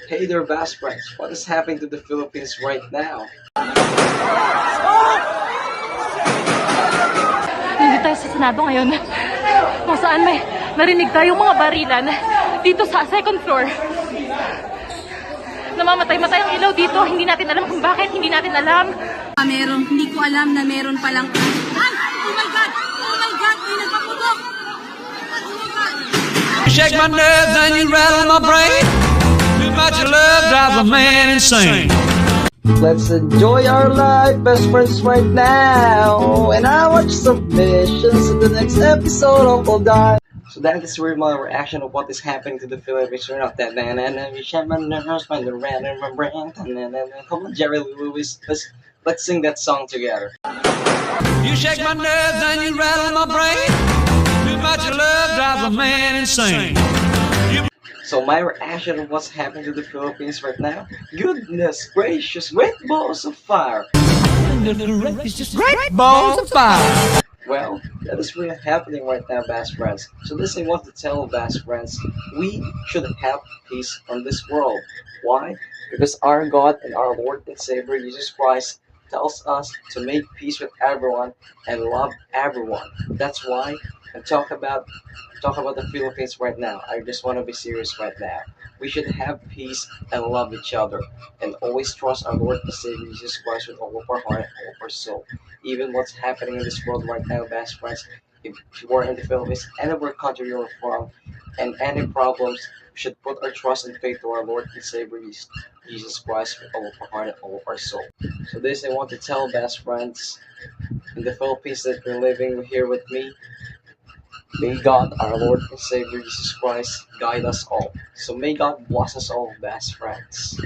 Hey there, best friends. What is happening to the Philippines right now? Nandito tayo sa Senado ngayon kung saan may narinig tayong mga barilan dito sa second floor. Namamatay-matay ang ilaw dito. Hindi natin alam kung bakit. Hindi natin alam. Meron, hindi ko alam na meron palang... Oh my God! Oh my God! May nagpaputok! Oh my God! You shake my nerves and you rattle my brain. Too much love drives a man insane. Let's enjoy our life, best friends, right now. And I watch submissions in the next episode of Hold On. So that is really my reaction of what is happening to the Philippines right now. And you shake my nerves, find the red in my brain. Come on, Jerry Lewis, let's sing that song together. You shake my nerves and you rattle my brain. Too much love drives a man insane. So my reaction of what's happening to the Philippines right now? Goodness gracious, great balls of fire. Great balls of fire. Well, that is really happening right now, best friends. So this I want to tell best friends, we should have peace on this world. Why? Because our God and our Lord and Savior Jesus Christ tells us to make peace with everyone and love everyone. That's why I talk about the Philippines right now. I just want to be serious right now. We should have peace and love each other and always trust our Lord and Savior Jesus Christ with all of our heart and all of our soul. Even what's happening in this world right now, best friends, if you are in the Philippines, anywhere country you're from, and any problems, we should put our trust and faith to our Lord and Savior Jesus Christ with all of our heart and all of our soul. So this I want to tell best friends in the Philippines that are living here with me. May God, our Lord and Savior Jesus Christ, guide us all. So may God bless us all, best friends.